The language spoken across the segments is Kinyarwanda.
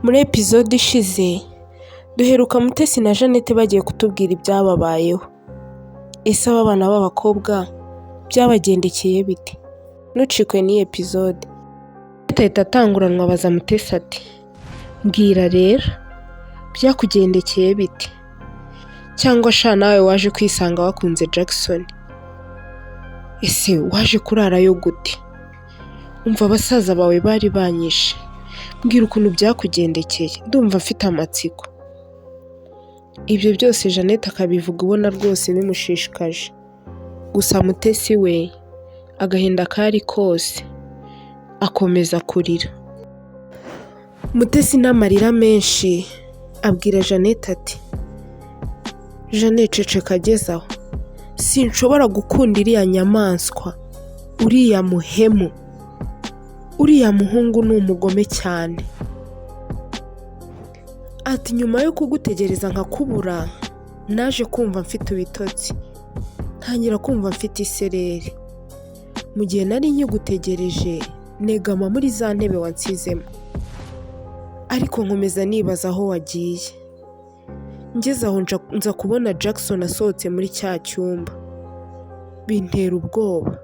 Muri episode ishize duheruka Mutesi na Jeannette bagiye kutubwira ibyababayeho. Ese aba bana b'abakobwa byabagendekeye bite? Ntucikwe n'iyi episode. Ahita atanguranwa abaza Mutesi ati mbwira rero byakugendekeye bite? Cyangwa sha nawe waje kwisanga wakunze Jackson? Ese waje kurarayo gute? Umva abasaza bawe bari banyishe. Mbwira ukuntu byakugendekeye, ndumva mfite amatsiko. Ibyo byose Jeannette akabivuga ubona rwose bimushishikaje. Gusa Mutesi we agahinda kari kose akomeza kurira. Mutesi n'amarira menshi abwira Jeannette ati Jeannette ceceka agezaho, sinshobora gukunda iriya nyamaswa, uriya muhemu, uriya muhungu ni umugome cyane. Ati nyuma yo kugutegereza nkakubura naje kumva mfite ibitotsi, ntangira kumva mfite isereri. Mu gihe nari nkigutegereje negama muri za ntebe wansizemo, ariko nkomeza nibaza aho wagiye. Ngeze aho nza kubona Jackson asohotse muri cya cyumba, bintera ubwoba.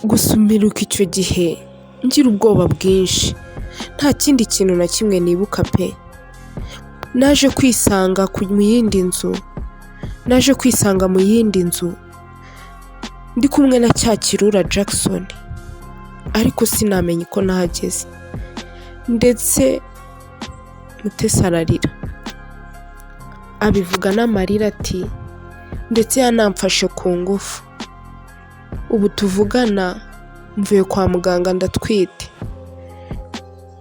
Gusumiruka icyo gihe ngira ubwoba bwinshi, nta kindi kintu na kimwe nibuka pe. Naje kwisanga mu yindi nzu ndi kumwe na cya kirura Jackson, ariko sinamenye ko nahageze. Ndetse Mutesi ararira, abivuga n'amarira ati ndetse yanamfashe ku ngufu. Ubu tuvugana mvuye kwa muganga ndatwite,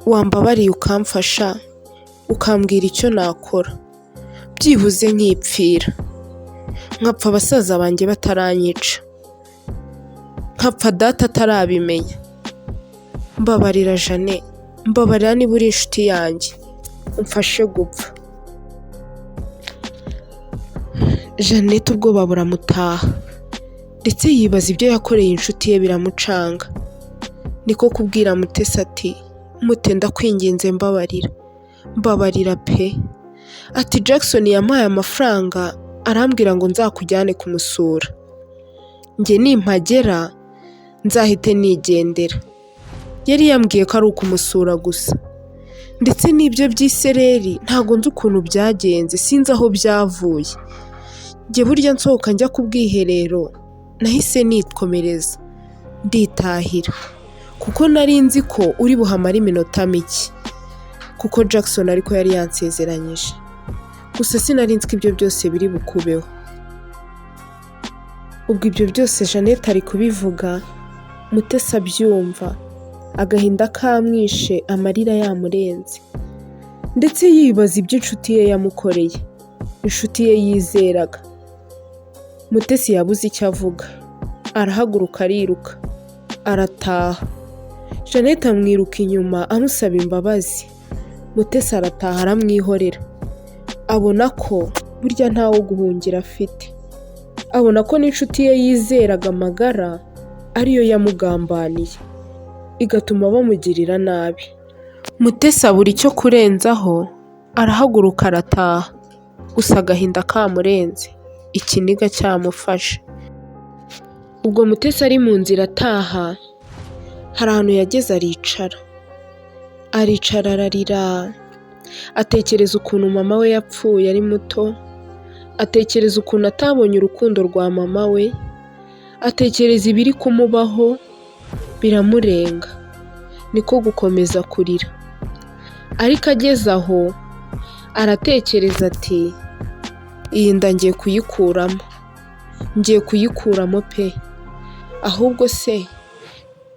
wambabariye ukamfasha ukambwira icyo nakora, byibuze nkipfira, nkapfa abasaza banjye bataranyica, nkapfa data atarabimenya. Mbabarira Jeannette, mbabarira niba uri inshuti yanjye, umfashe gupfa. Jeannette ubwoba buramutaha, ndetse yibaza ibyo yakoreye inshuti ye biramucanga. Niko kubwira Mutesi ati Mute ndakwinginze mbabarira pe. Ati Jackson yampaye amafaranga arambwira ngo nzakujyane kumusura, njye nimpagera nzahite nigendera. Yari yambwiye ko ari ukumusura gusa, ndetse n'ibyo by'isereri ntago nzi ukuntu byagenze, sinzi aho byavuye. Njye burya nsohoka njya ku bwiherero nahise nitwomereza nditahira, kuko nari nzi ko uri buhamare iminota mike, kuko Jackson ariko yari yansezeranyije. Gusa sinari nzi ko ibyo byose biri bukubeho. Ubwo ibyo byose Jeannette ari kubivuga, Mutesi abyumva, agahinda kamwishe, amarira yamurenze, ndetse yibaza ibyo inshuti ye yamukoreye, inshuti ye yizeraga. Mutesi yabuze icyo avuga, arahaguruka ariruka arataha. Jeannette amwiruka inyuma amusaba imbabazi. Mutesi arataha aramwihorera, abona ko burya ntawo guhungira afite, abona ko n'inshuti ye yizeraga amagara ariyo yamugambaniye, igatuma bamugirira nabi. Mutesi abura icyo kurenzaho, arahaguruka arataha. Gusa agahinda kamurenze, ikiniga cyamufashe. Ubwo Mutesi ari mu nzira ataha, hari ahantu yageze aricara ararira, atekereza ukuntu mama we yapfuye ari muto, atekereza ukuntu atabonye urukundo rwa mama we, atekereza ibiri kumubaho, biramurenga. Niko gukomeza kurira, ariko ageze aho aratekereza ati iyi nda ngiye kuyikuramo pe, ahubwo se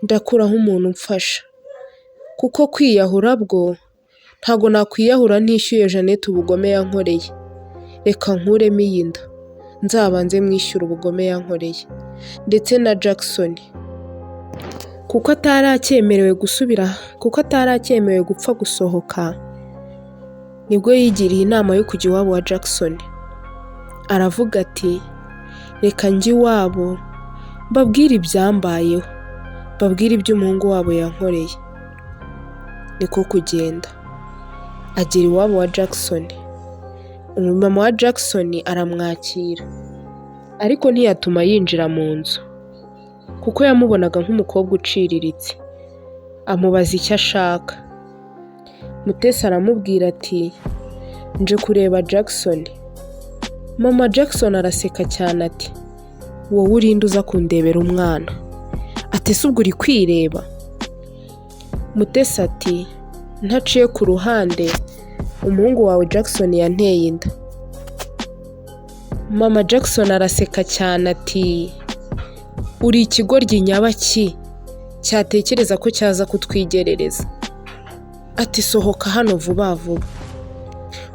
ndakuraho umuntu umfasha, kuko kwiyahura bwo ntago nakwiyahura ntishyuye Jeannette ubugome yankoreye. Reka nkuremo iyi nda, nzabanze mwishyura ubugome yankoreye, ndetse na Jackson, kuko atarakemerewe gupfa gusohoka. Nibwo yigiriye inama yo kujya iwabo wa Jackson. Aravuga ati reka njye iwabo mbabwire ibyambayeho, mbabwire ibyo umuhungu wabo yankoreye. niko kugenda agera iwabo wa Jackson. Umumama wa Jackson aramwakira ariko ntiyatuma yinjira mu nzu kuko yamubonaga nk'umukobwa uciriritse. Amubaza icyo ashaka. Mutesi aramubwira ati nje kureba Jackson. Mama Jackson araseka cyane ati wowe urinde uza kundebera umwana? Ati se ubwo uri kwireba? Mutesi ati ntaciye ku ruhande umuhungu wawe Jackson yanteye inda. Mama Jackson araseka cyane ati uri ikigoryi nyabaki cyatekereza ko cyaza kutwigerereza. Ati sohoka hano vuba vuba.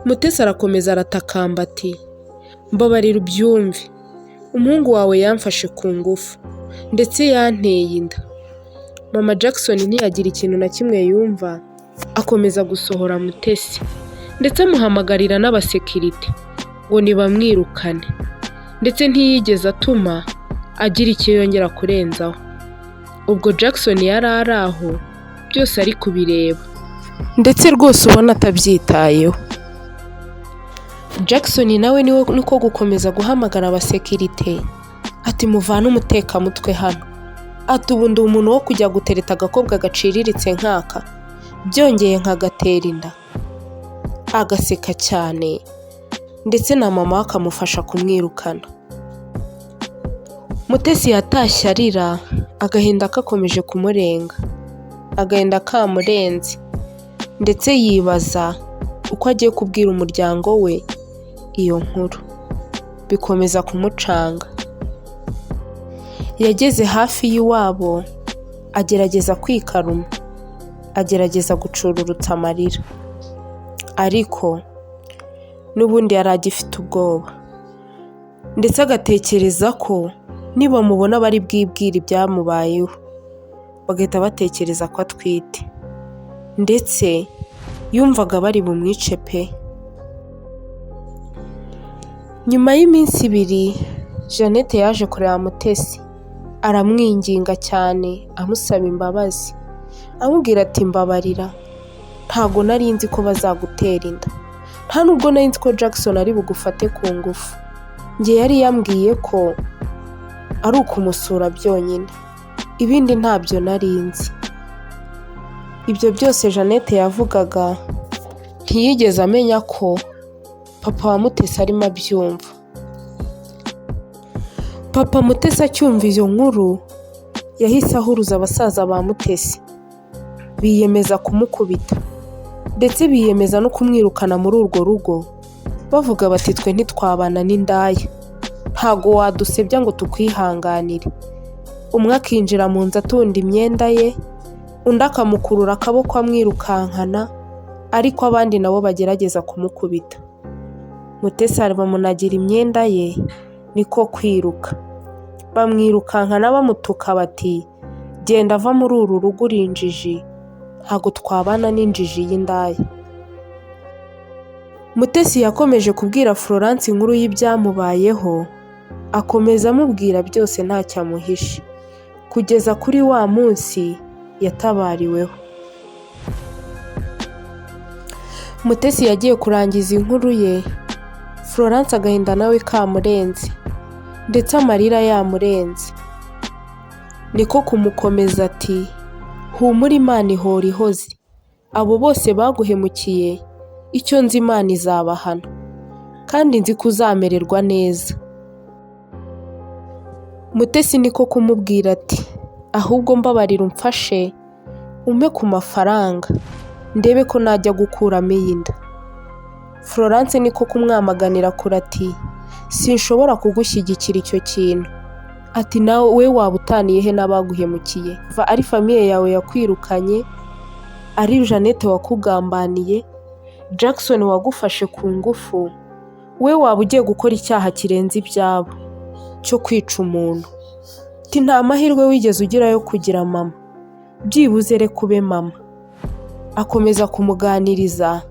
Mutesi arakomeza aratakamba ati mbabarira ubyumve, umuhungu wawe yamfashe ku ngufu ndetse yanteye inda. Mama Jackson ntiyagira ikintu na kimwe yumva, akomeza gusohora Mutesi ndetse amuhamagarira n'abasekirite ngo nibamwirukane, ndetse ntiyigeze atuma agira icyo yongera kurenzaho. Ubwo Jackson yari ari aho byose ari kubireba ndetse rwose ubona atabyitayeho. Jackson nawe niko gukomeza guhamagara abasekirite ati muvane umutekamutwe hano. Ati ubu ndi umuntu wo kujya gutereta agakobwa gaciriritse nkaka byongeye nkagatera inda? Agaseka cyane ndetse na mama we akamufasha kumwirukana. Mutesi yatashye arira, agahinda kakomeje kumurenga, agahinda kamurenze ndetse yibaza uko agiye kubwira umuryango we iyo nkuru. Bikomeza kumucanga. Yageze hafi y'iwabo agerageza kwikaruma, agerageza gucururutsa amarira, ariko n'ubundi yari agifite ubwoba ndetse agatekereza ko nibamubona bari bwibwire ibyamubayeho bagahita batekereza ko atwite, ndetse yumvaga bari bumwice pe. Nyuma y'iminsi 2 Jeannette yaje kureba Mutesi, aramwinginga cyane amusaba imbabazi, amubwira ati mbabarira, ntago nari nzi ko bazagutera inda, nta nubwo nari nzi ko Jackson ari bugufate ku ngufu. Nge yari yambwiye ko ari ukumusura byonyine, ibindi ntabyo nari nzi. Ibyo byose Jeannette yavugaga ntiyigeze amenya ko papa wa Mutesi arimo abyumva. Papa Mutesi acyumva izo nkuru yahise ahuruza abasaza ba Mutesi, biyemeza kumukubita ndetse biyemeza no kumwirukana muri urwo rugo, bavuga bati twe ntitwabana n'indaya, ntago wadusebya ngo tukwihanganire. Umwe akinjira mu nzu atunda imyenda ye, undi akamukurura akaboko amwirukankana, ariko abandi nabo bagerageza kumukubita. Mutesi bamunagira imyenda ye, niko kwiruka. Bamwirukankana bamutuka bati genda ava muri uru rugo uri injiji, ntago twabana n'injiji y'indaya. Mutesi yakomeje kubwira Florence inkuru y'ibyamubayeho, akomeza amubwira byose ntacyo amuhishe, kugeza kuri wa munsi yatabariweho. Mutesi yagiye kurangiza inkuru ye, Florence agahinda nawe kamurenze ndetse amarira yamurenze, niko kumukomeza ati humura Imana ihora ihoze, abo bose baguhemukiye icyo nzi Imana izabahana kandi nzi ko uzamererwa neza. Mutesi niko kumubwira ati ahubwo mbabarira umfashe umpe ku mafaranga ndebe ko najya gukuramo iyi nda. Florence niko kumwamaganira kure ati sinshobora kugushyigikira icyo kintu, ati nawe we waba utaniye he n'abaguhemukiye? Ari famiye yawe yakwirukanye, ari Jeannette wakugambaniye, Jackson wagufashe ku ngufu, we waba ugiye gukora icyaha kirenze ibyabo cyo kwica umuntu. Ati nta mahirwe wigeze ugira yo kugira mama, byibuze reka ube mama. Akomeza kumuganiriza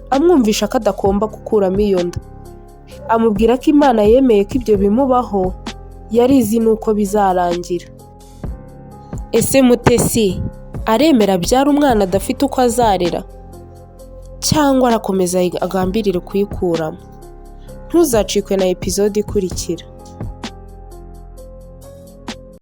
amwumvisha ko adakomba gukuramo iyo nda, amubwira ko Imana yemeye ko ibyo bimubaho, yari izi nuko bizarangira. Ese Mutesi aremera abyara umwana adafite uko azarera cyangwa arakomeza agambirire kuyikuramo? Ntuzacikwe na episode ikurikira.